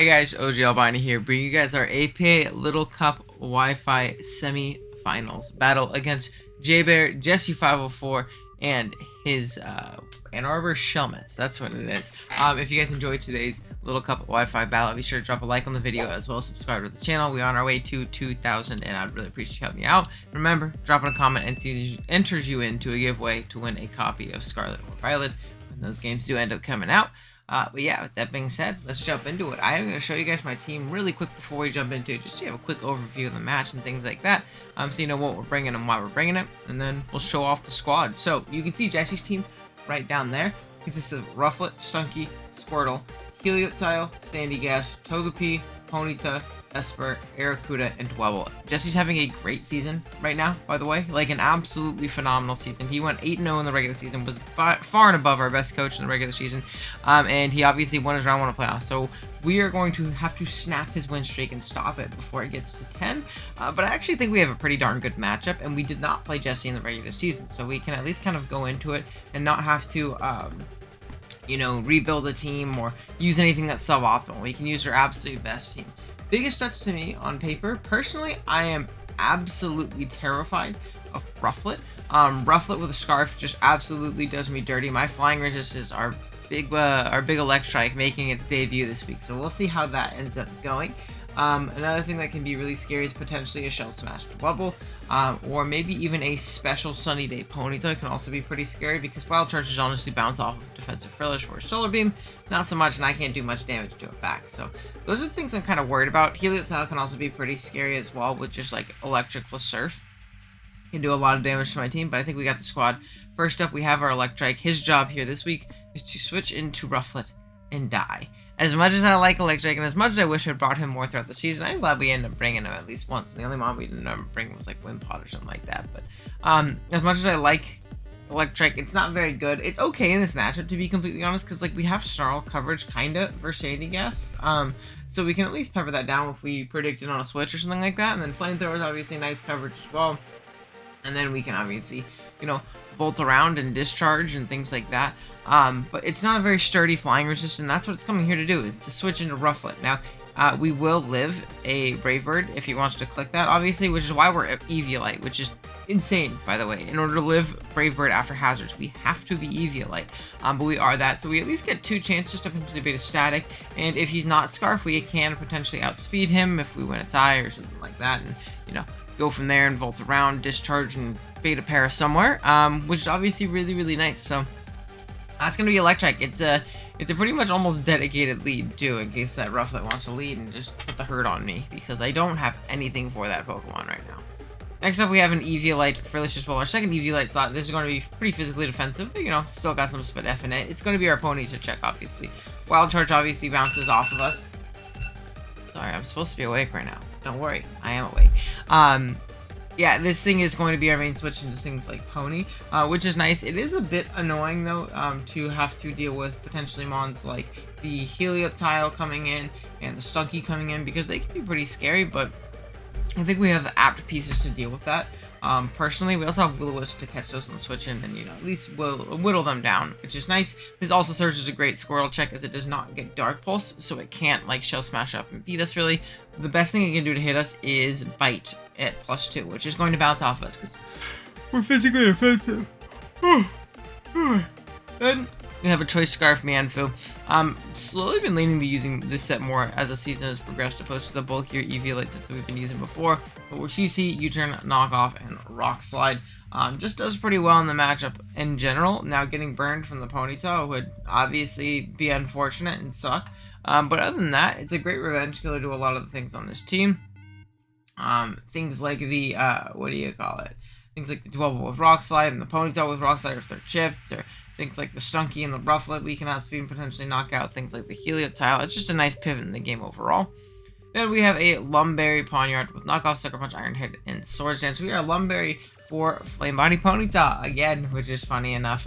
Hey guys, OG Albina here, bringing you guys our APA Little Cup Wi-Fi Semifinals battle against J-Bear, Jesse504, and his Ann Arbor Shellmets. That's what it is. If you guys enjoyed today's Little Cup Wi-Fi battle, be sure to drop a like on the video as well as subscribe to the channel. We're on our way to 2,000, and I'd really appreciate you helping me out. Remember, dropping a comment enters you into a giveaway to win a copy of Scarlet or Violet when those games do end up coming out. But yeah, with that being said, let's jump into it. I am going to show you guys my team really quick before we jump into it, just to have a quick overview of the match and things like that, so you know what we're bringing and why we're bringing it, and then we'll show off the squad. So you can see Jesse's team right down there. Consists of Rufflet, Stunky, Squirtle, Helioptile, Sandy Gas, Togepi, Ponyta, Esper, Arrokuda, and Dwebble. Jesse's having a great season right now, by the way. Like, an absolutely phenomenal season. He went 8-0 in the regular season, was far and above our best coach in the regular season, and he obviously won his round 1 of playoffs. So we are going to have to snap his win streak and stop it before it gets to 10. But I actually think we have a pretty darn good matchup, and we did not play Jesse in the regular season, so we can at least kind of go into it and not have to you know, rebuild a team or use anything that's suboptimal. We can use our absolute best team. Biggest stats to me on paper, personally, I am absolutely terrified of Rufflet. Rufflet with a Scarf just absolutely does me dirty. My flying resistance are big Electrike making its debut this week, so we'll see how that ends up going. Another thing that can be really scary is potentially a Shell Smash Dwebble, or maybe even a special Sunny Day Ponyta can also be pretty scary because Wild Charges honestly bounce off of Defensive Frillish or Solar Beam, not so much, and I can't do much damage to it back. So those are the things I'm kind of worried about. Helioptile can also be pretty scary as well with just like Electric plus Surf. Can do a lot of damage to my team, but I think we got the squad. First up, we have our Electrike. His job here this week is to switch into Rufflet and die. As much as I like Electric, and as much as I wish I'd brought him more throughout the season, I'm glad we ended up bringing him at least once. The only one we didn't ever bring was like Wimpod or something like that. But as much as I like Electric, it's not very good. It's okay in this matchup, to be completely honest, because like we have Snarl coverage kinda versus Sandy Gas. So we can at least pepper that down if we predict it on a switch or something like that. And then Flamethrower is obviously nice coverage as well. And then we can obviously, you know, bolt around and discharge and things like that. But it's not a very sturdy flying resist, and that's what it's coming here to do, is to switch into Rufflet. Now, we will live a Brave Bird if he wants to click that, obviously, which is why we're at Eviolite, which is insane, by the way. In order to live Brave Bird after hazards, we have to be Eviolite, but we are that, so we at least get 2 chances to potentially beat a static, and if he's not Scarf, we can potentially outspeed him if we win a tie or something like that, and, you know, go from there and volt around, discharge, and beta para somewhere, which is obviously really, really nice. So that's gonna be Electric. It's a pretty much almost dedicated lead too, in case that Rufflet wants to lead and just put the hurt on me, because I don't have anything for that Pokemon right now. Next up, we have an Eviolite Frillish as well. Our second Eviolite slot. This is going to be pretty physically defensive, but, you know, still got some spit F in it. It's going to be our Ponyta check, obviously. Wild Charge obviously bounces off of us. Sorry, I'm supposed to be awake right now. Don't worry, I am awake. Yeah, this thing is going to be our main switch into things like Pony, which is nice. It is a bit annoying, though, to have to deal with potentially mons like the Helioptile coming in and the Stunky coming in, because they can be pretty scary, but I think we have the apt pieces to deal with that. Personally, we also have Will-O-Wisp to catch those on the switch in and, you know, at least whittle them down, which is nice. This also serves as a great Squirtle check, as it does not get Dark Pulse, so it can't, like, Shell Smash up and beat us, really. The best thing it can do to hit us is Bite at +2, which is going to bounce off us, because we're physically defensive. Then we have a Choice Scarf Manfu. Slowly been leaning to using this set more as the season has progressed, opposed to the bulkier Eviolite sets that we've been using before. But we're CC, U-Turn, Knockoff, and Rock Slide. Just does pretty well in the matchup in general. Now, getting burned from the Ponyta would obviously be unfortunate and suck. But other than that, it's a great revenge killer to a lot of the things on this team. Things like the, what do you call it? Things like the Dwebble with Rock Slide and the Ponyta with Rock Slide if they're chipped, or things like the Stunky and the Rufflet we can outspeed and potentially knock out. Things like the Helioptile. It's just a nice pivot in the game overall. Then we have a Lumberry Pawniard with Knockoff, Sucker Punch, Iron Head, and Swords Dance. We are Lumberry for Flame Body Ponyta again, which is funny enough.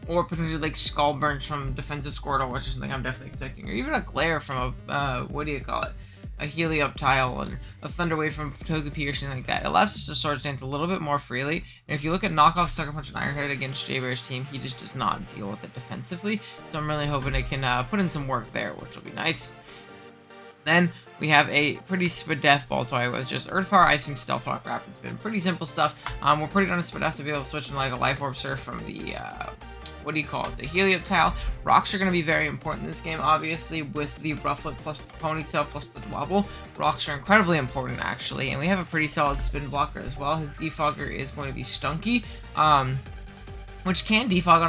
Or potentially like Skull Burns from Defensive Squirtle, which is something I'm definitely expecting. Or even a Glare from a, what do you call it? A Helioptile and a Thunder Wave from Togepi or something like that. It allows us to Swords Dance a little bit more freely. And if you look at Knockoff, Sucker Punch, and Iron Head against J-Bear's team, he just does not deal with it defensively. So I'm really hoping it can put in some work there, which will be nice. Then we have a pretty Spadef Baltoy with just Earth Power, Ice Beam, Stealth Rock, Rapid Spin. Pretty simple stuff. We're putting on a Spadef to be able to switch in like a Life Orb Surf from the, what do you call it, the Helioptile. Rocks are going to be very important in this game, obviously, with the Rufflet plus the Ponytail plus the Dwobble. Rocks are incredibly important, actually, and we have a pretty solid spin blocker as well. His Defogger is going to be Stunky, which can defog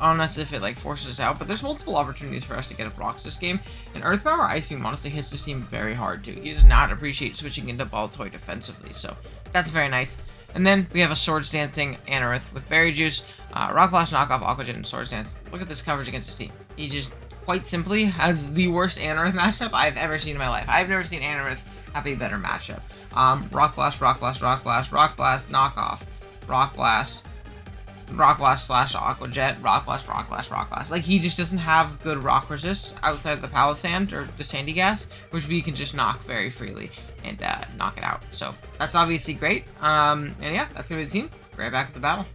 on us if it like forces us out, but there's multiple opportunities for us to get up rocks this game, and Earth Power Ice Beam honestly hits this team very hard too. He does not appreciate switching into Baltoy defensively, so that's very nice. And then we have a Swords Dancing Anorith with Berry Juice, Rock Blast, Knockoff, Aqua Jet, and Swords Dance. Look at this coverage against his team. He just quite simply has the worst Anorith matchup I've ever seen in my life. I've never seen Anorith have a better matchup. Rock Blast, Rock Blast, Rock Blast, Rock Blast, Knockoff, Rock Blast, Rock Blast / Aqua Jet, Rock Blast, Rock Blast, Rock Blast. Like, he just doesn't have good rock resist outside of the Palisand or the Sandy Gas, which we can just knock very freely and knock it out. So that's obviously great. And yeah, that's gonna be the team. Right back at the battle.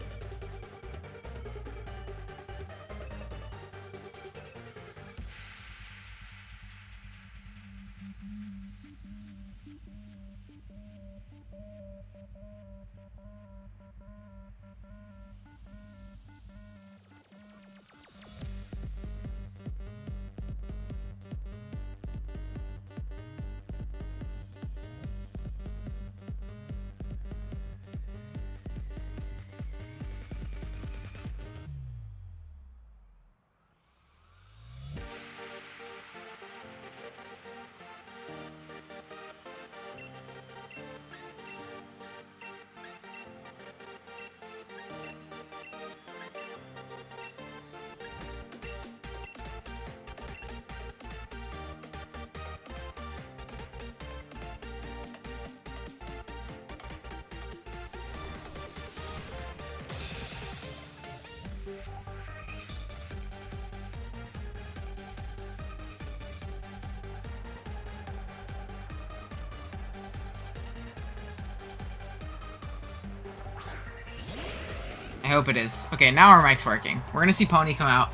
I hope it is. Okay, now our mic's working. We're gonna see Pony come out,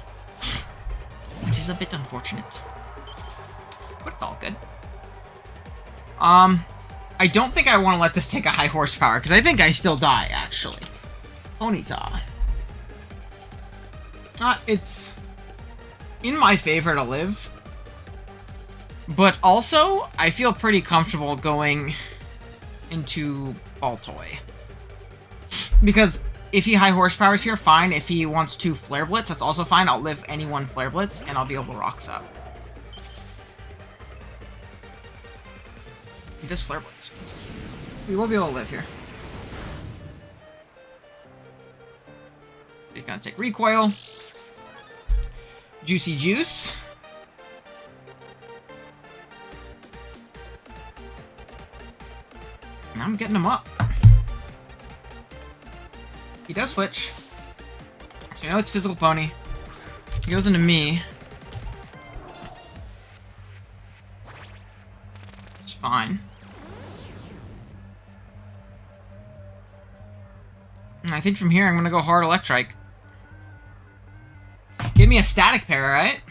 which is a bit unfortunate, but it's all good. I don't think I want to let this take a high horsepower, because I think I still die, actually. Ponyta. It's in my favor to live, but also, I feel pretty comfortable going into Baltoy. Because if he high horsepowers here, fine. If he wants to Flare Blitz, that's also fine. I'll live any one Flare Blitz, and I'll be able to Rocks up. He does Flare Blitz. We will be able to live here. He's gonna take Recoil. Juicy Juice. And I'm getting him up. He does switch. So you know it's Physical Pony. He goes into me. It's fine. And I think from here I'm gonna go hard Electrike. Give me a static pair, right?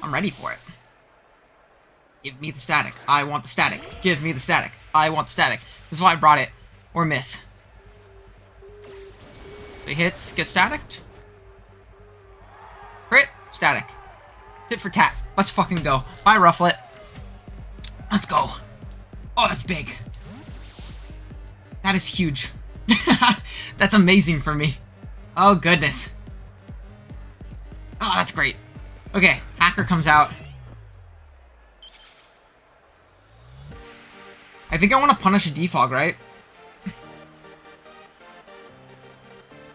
I'm ready for it. Give me the static. I want the static. Give me the static. I want the static. This is why I brought it. Or miss. He hits, get staticked. Crit, static. Hit for tat. Let's fucking go. Bye, Rufflet. Let's go. Oh, that's big. That is huge. That's amazing for me. Oh, goodness. Oh, that's great. Okay, Hacker comes out. I think I want to punish a Defog, right?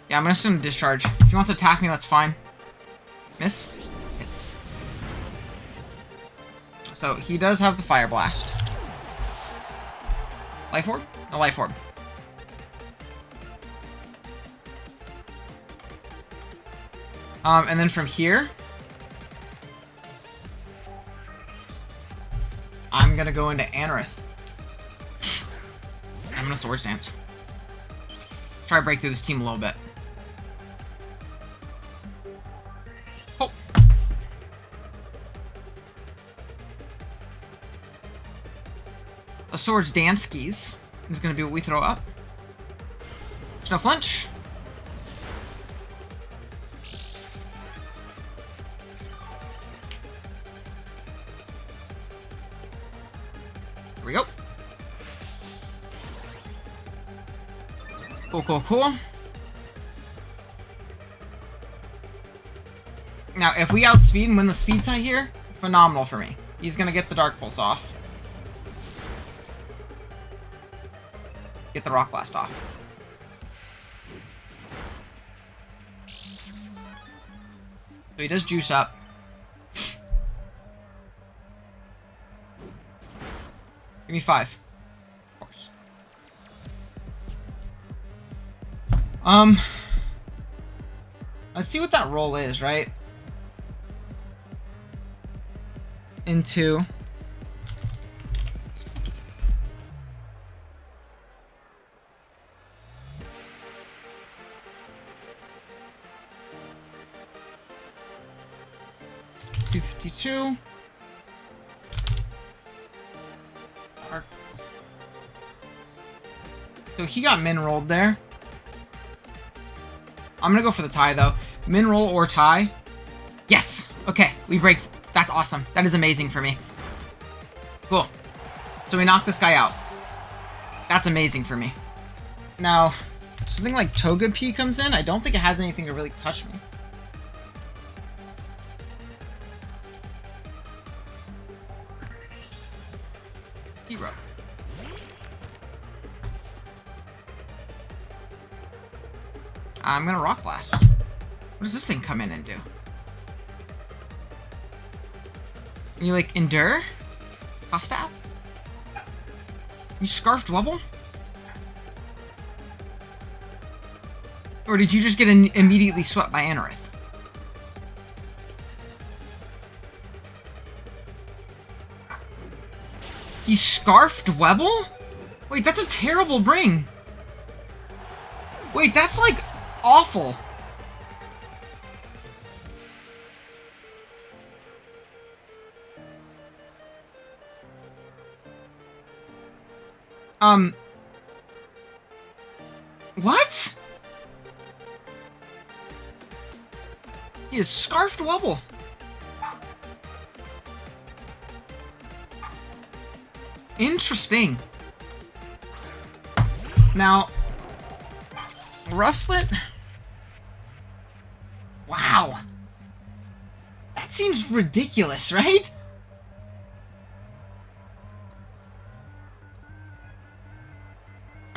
Yeah, I'm just gonna discharge. If he wants to attack me, that's fine. Miss? Hits. So, he does have the Fire Blast. Life Orb? No, Life Orb. And then from here, I'm gonna go into Anorith. I'm gonna Swords Dance. Try to break through this team a little bit. Oh. A Swords Danskis is going to be what we throw up. There's no flinch. Here we go. Cool, cool, cool. Now, if we outspeed and win the speed tie here, phenomenal for me. He's going to get the Dark Pulse off. Get the Rock Blast off. So he does juice up. Give me 5. Of course. Let's see what that roll is, right? Into... $252. So he got min rolled there. I'm gonna go for the tie though. Min roll or tie. Yes! Okay, we break. That's awesome. That is amazing for me. Cool. So we knock this guy out. That's amazing for me. Now, something like Toga P comes in. I don't think it has anything to really touch me. Hero. I'm gonna Rock Blast. What does this thing come in and do? You like Endure? Hostile? You Scarf Dwebble? Or did you just get immediately swept by Anorith? He Scarfed Dwebble? Wait, that's a terrible bring. Wait, that's like awful. What? He is Scarfed Dwebble. Interesting. Now, Rufflet. Wow. That seems ridiculous, right?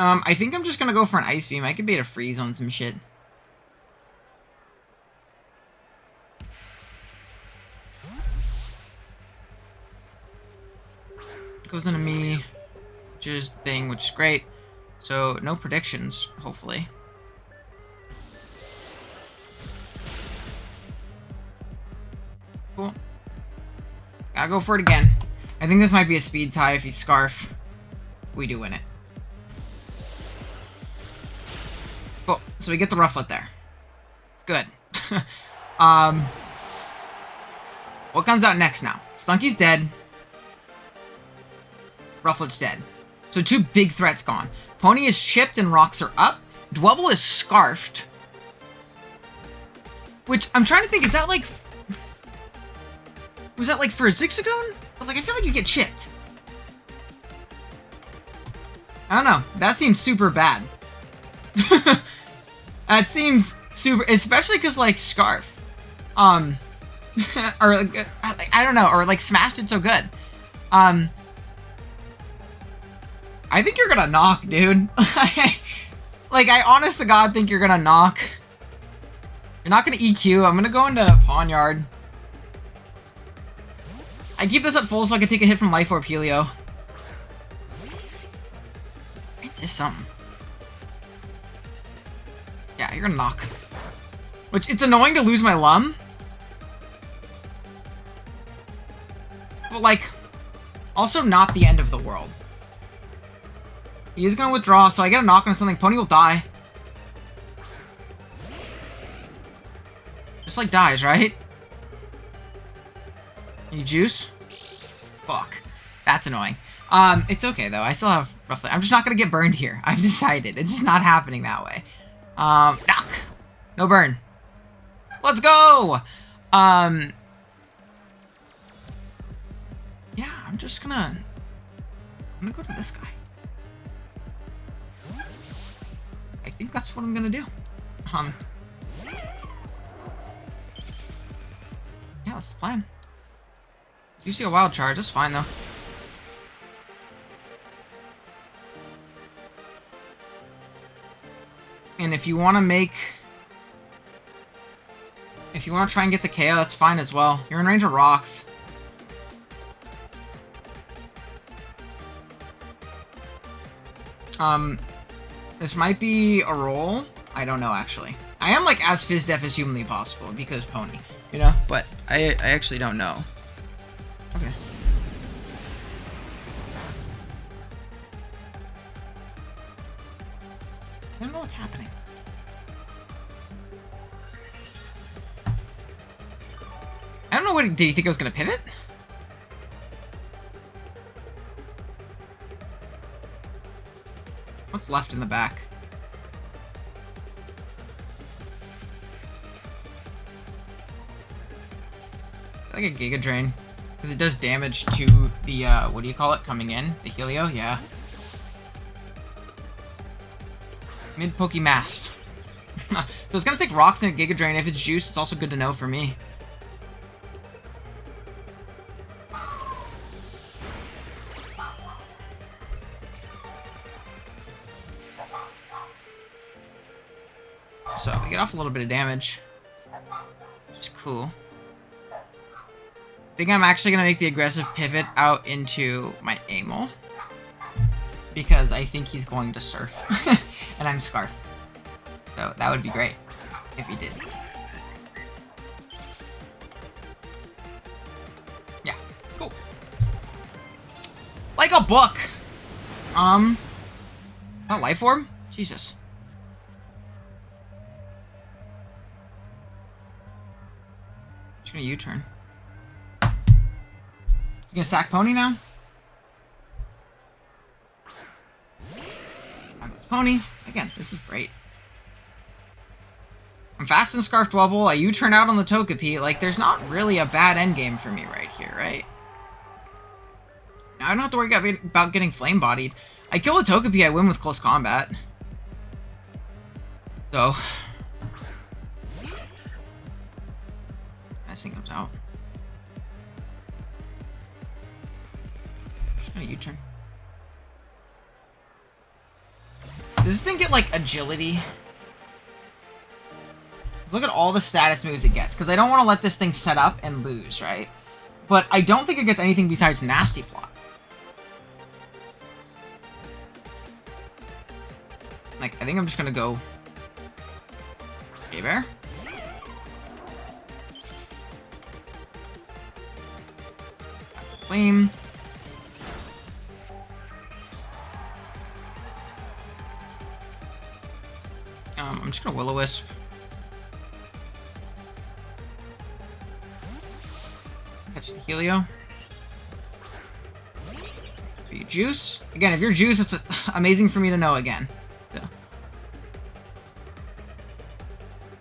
I think I'm just gonna go for an Ice Beam. I could bait a freeze on some shit. Goes into me, which is the thing, which is great. So, no predictions, hopefully. Cool. Gotta go for it again. I think this might be a speed tie if he's Scarf. We do win it. Cool. So we get the Rufflet there. It's good. What comes out next now? Stunky's dead. Rufflet's dead. So 2 big threats gone. Pony is chipped and rocks are up. Dwebble is Scarfed. Which, I'm trying to think, is that like... Was that like for a Zigzagoon? But like, I feel like you get chipped. I don't know. That seems super bad. That seems super... Especially because, like, Scarf. Or, I don't know. Or, like, Smash did so good. I think you're gonna knock, dude. Like, I honest to God think you're gonna knock. You're not gonna EQ. I'm gonna go into Pawn Yard. I keep this at full so I can take a hit from Life Orb Helio. I missed something. Yeah, you're gonna knock. Which, it's annoying to lose my Lum. But, like, also not the end of the world. He is gonna withdraw, so I get a knock on something. Pony will die. Just like dies, right? You juice? Fuck. That's annoying. It's okay though. I still have roughly. I'm just not gonna get burned here. I've decided. It's just not happening that way. Knock. No burn. Let's go. Yeah, I'm gonna go to this guy. I think that's what I'm gonna do. Yeah, that's the plan. If you see a wild charge, that's fine though. And if you want to try and get the KO, that's fine as well. You're in range of rocks. This might be a roll. I don't know, actually. I am, like, as phys-def as humanly possible because pony, you know? But I actually don't know. Okay. I don't know what's happening. I don't know what... Did you think I was going to pivot? What's left in the back? Like a Giga Drain. Because it does damage to the, what do you call it? Coming in? The Helio? Yeah. Mid-Poke Mast. So it's gonna take rocks and a Giga Drain. If it's juice, it's also good to know for me. So we get off a little bit of damage, which is cool. I think I'm actually gonna make the aggressive pivot out into my Amel because I think he's going to surf, and I'm Scarf. So that would be great if he did. Yeah, cool. Like a book. Not life orb? Jesus. Just gonna U-turn. He's gonna sack Pony now. Down goes Pony. Again, this is great. I'm fast and Scarf Dwebble. I U-turn out on the Togepi. Like, there's not really a bad endgame for me right here, right? Now I don't have to worry about getting flame-bodied. I kill a Togepi, I win with close combat. So... This thing comes out. Just gonna U-turn. Does this thing get, like, agility? Look at all the status moves it gets, because I don't want to let this thing set up and lose, right? But I don't think it gets anything besides Nasty Plot. Like, I think I'm just gonna go... Bear. That's a flame. I'm just gonna Will-O-Wisp. Catch the Helio. Are you Juice? Again, if you're Juice, it's amazing for me to know again. So.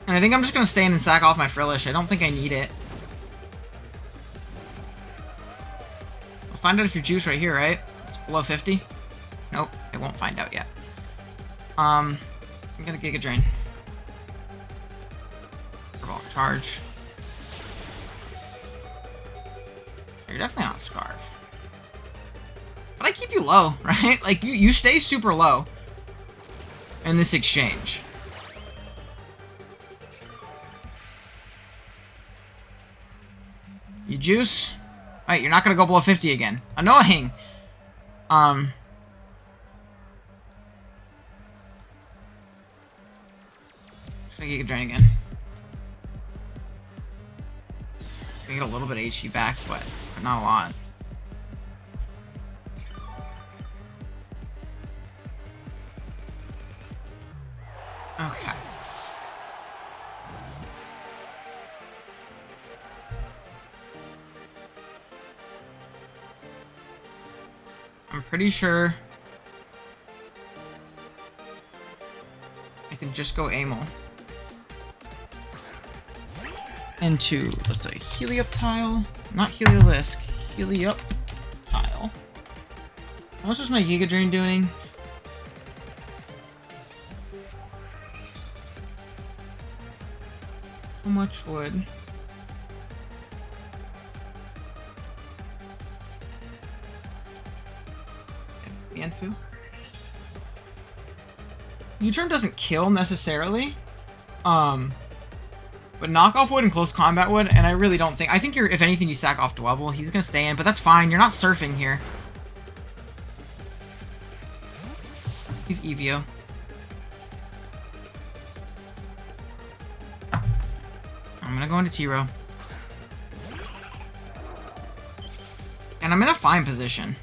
And I think I'm just going to stay in and sack off my Frillish. I don't think I need it. I'll find out if you're Juice right here, right? It's below 50. Nope, I won't find out yet. I'm going to Giga Drain. Charge. You're definitely not Scarf. But I keep you low, right? Like, you stay super low in this exchange. You Juice? Alright, you're not gonna go below 50 again. Annoying! Should I get Drain again? I get a little bit of HP back, but not a lot. Okay. I'm I'm pretty sure I can just go Amel into, let's say, Heliop Tile. Not Heliolisk, Heliop Tile. How much was my Giga Drain doing? How much would... Mienfoo? U-turn doesn't kill necessarily. But knockoff would and close combat would, and I really don't think... I think you're, if anything, you sack off Dwebble. He's gonna stay in, but that's fine. You're not surfing here. He's Evio. I'm gonna go into T-Row. And I'm in a fine position.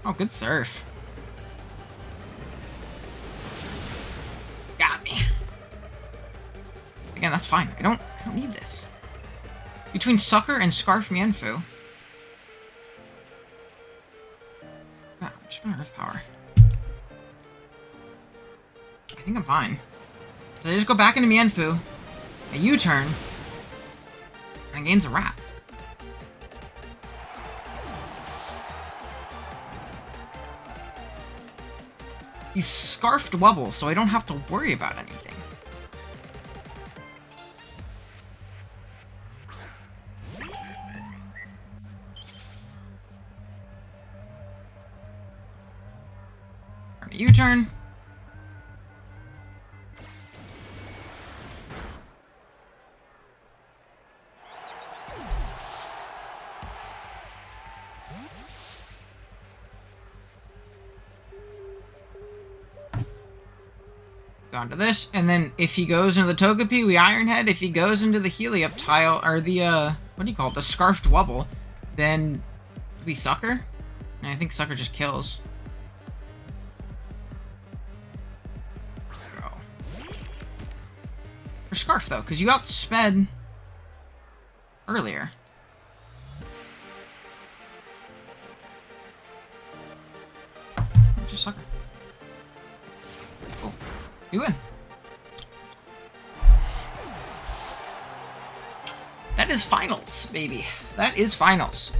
Oh, good surf. Got me. Again, that's fine. I don't need this. Between Sucker and Scarf Mienfoo. Yeah, I'm just gonna Earth Power. I think I'm fine. So I just go back into Mienfoo, a U-turn, and game's a wrap. He's Scarfed Wubble, so I don't have to worry about anything. U-turn. Go on to this, and then if he goes into the Togepi, we Iron Head. If he goes into the Heliop Tile, or the, what do you call it? The Scarfed Wubble, then we Sucker? And I think Sucker just kills. Or Scarf, though, because you outsped earlier. Just Sucker. Cool. You win. That is finals, baby. That is finals.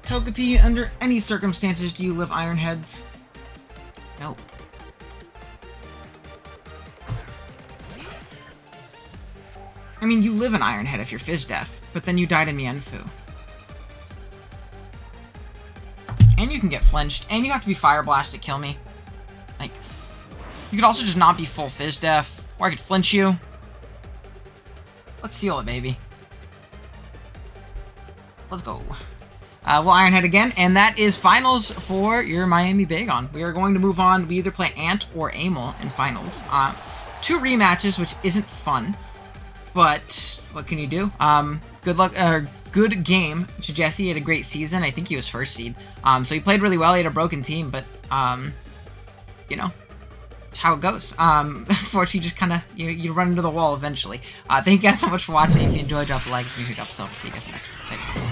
Togepi, under any circumstances, do you live Iron Heads? Nope. I mean, you live an Iron Head if you're Fizz Def, but then you die to Mienfoo. And you can get flinched, and you have to be Fire Blast to kill me. Like, you could also just not be full Fizz Def, or I could flinch you. Let's seal it, baby. Let's go. We'll Iron Head again, and that is finals for your Miami Bagon. We are going to move on. We either play Ant or Amel in finals. 2 rematches, which isn't fun. But what can you do? Good luck, good game to Jesse. He had a great season. I think he was first seed. So he played really well. He had a broken team, but you know, it's how it goes. Unfortunately, just kind of you run into the wall eventually. Thank you guys so much for watching. If you enjoyed, drop a like. If you drop a sub, we'll see you guys next time. Later.